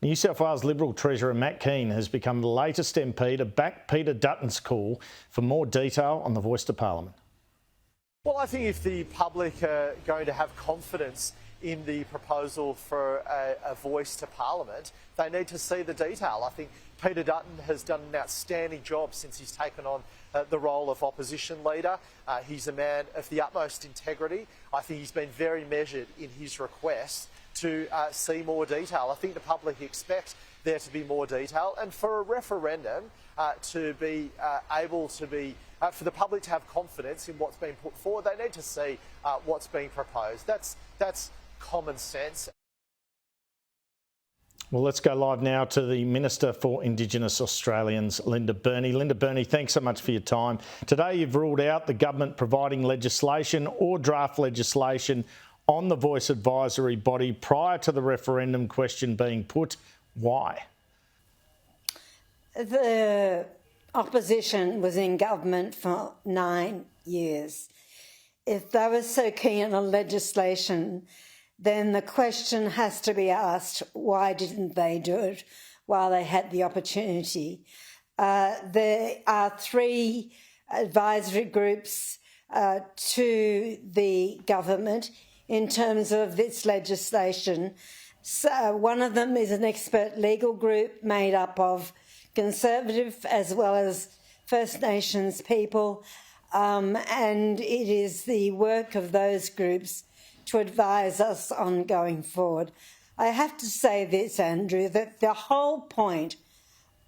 New South Wales Liberal Treasurer Matt Keane has become the latest MP to back Peter Dutton's call. For more detail on the Voice to Parliament. Well, I think if the public are going to have confidence in the proposal for a voice to Parliament, they need to see the detail. I think Peter Dutton has done an outstanding job since he's taken on the role of opposition leader. He's a man of the utmost integrity. I think he's been very measured in his request to see more detail. I think the public expect there to be more detail, and for a referendum to be able to be for the public to have confidence in what's been put forward, they need to see what's being proposed. That's common sense. Well, let's go live now to the Minister for Indigenous Australians, Linda Burney. Linda Burney, thanks so much for your time. Today you've ruled out the government providing legislation or draft legislation on the Voice advisory body prior to the referendum question being put. Why? The opposition was in government for 9 years. If they were so keen on legislation, then the question has to be asked, why didn't they do it while they had the opportunity? There are 3 advisory groups to the government in terms of this legislation. So one of them is an expert legal group made up of Conservative as well as First Nations people, and it is the work of those groups to advise us on going forward. I have to say this, Andrew, that the whole point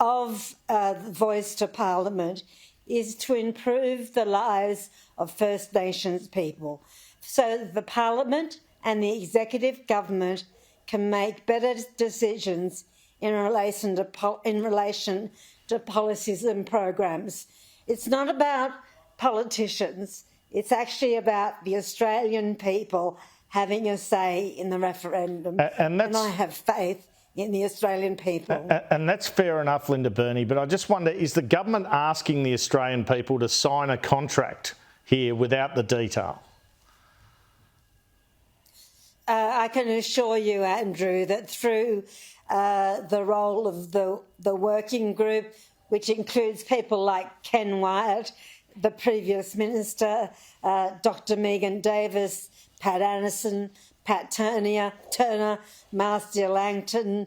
of the Voice to Parliament is to improve the lives of First Nations people so that the Parliament and the executive government can make better decisions in relation to policies and programs. It's not about politicians. It's actually about the Australian people having a say in the referendum. And I have faith in the Australian people. And that's fair enough, Linda Burney, but I just wonder, is the government asking the Australian people to sign a contract here without the detail? I can assure you, Andrew, that through the role of the working group, which includes people like Ken Wyatt, the previous minister, Dr Megan Davis, Pat Anderson, Pat Turner, Marcia Langton,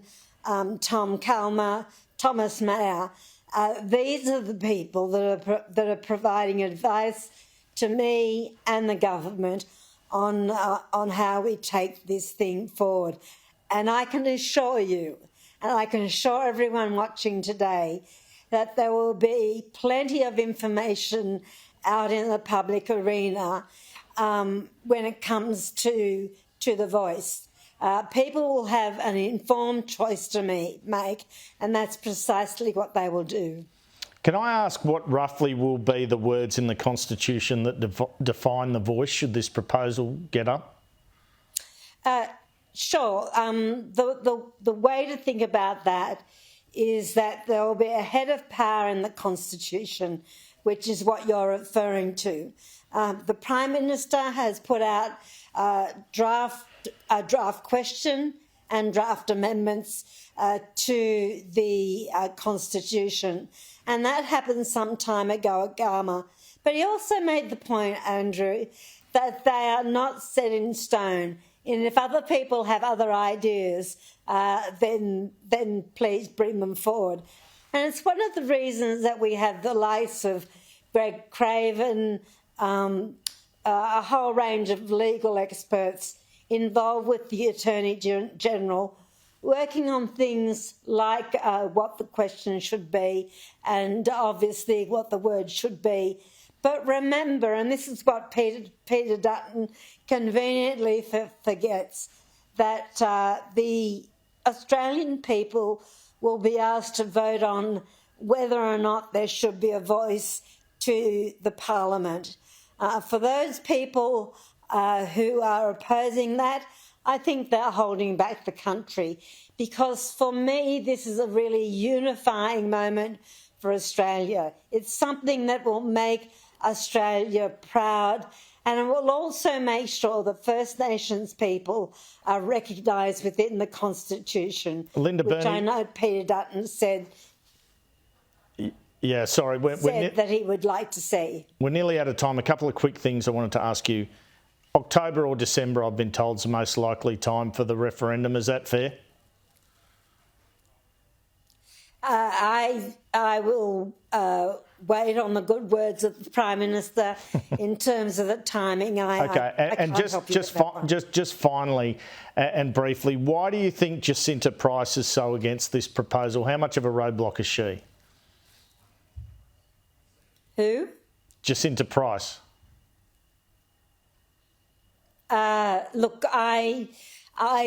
Tom Calmer, Thomas Mayer. These are the people that are providing advice to me and the government on how we take this thing forward. And I can assure you, and I can assure everyone watching today, that there will be plenty of information out in the public arena when it comes to the Voice. People will have an informed choice to make, and that's precisely what they will do. Can I ask what roughly will be the words in the Constitution that define the Voice should this proposal get up? Sure. The way to think about that is that there will be a head of power in the Constitution, which is what you're referring to. The Prime Minister has put out a draft question and draft amendments to the Constitution, and that happened some time ago at Garma. But he also made the point, Andrew, that they are not set in stone. And if other people have other ideas, then please bring them forward. And it's one of the reasons that we have the likes of Greg Craven, a whole range of legal experts involved with the Attorney General, working on things like what the question should be and obviously what the word should be. But remember, and this is what Peter Dutton conveniently forgets, that the Australian people will be asked to vote on whether or not there should be a voice to the Parliament. For those people who are opposing that, I think they're holding back the country, because for me this is a really unifying moment for Australia. It's something that will make Australia proud And it will also make sure that First Nations people are recognised within the Constitution, Linda which Burney, I know Peter Dutton said yeah, sorry, that he would like to see. we're nearly out of time. A couple of quick things I wanted to ask you. October or December, I've been told, is the most likely time for the referendum. Is that fair? I will wait on the good words of the Prime Minister in terms of the timing. Just finally and briefly, why do you think Jacinta Price is so against this proposal? How much of a roadblock is she? Who? Jacinta Price. Look, I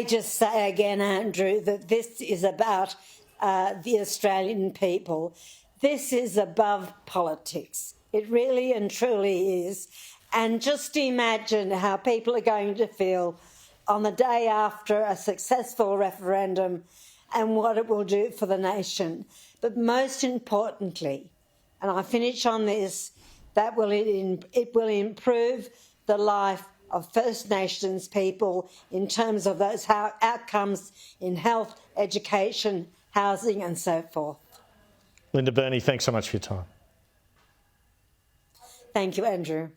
just say again, Andrew, that this is about the Australian people. This is above politics. It really and truly is. And just imagine how people are going to feel on the day after a successful referendum and what it will do for the nation. But most importantly, and I finish on this, that it will improve the life of First Nations people in terms of those outcomes in health, education, housing and so forth. Linda Burney, thanks so much for your time. Thank you, Andrew.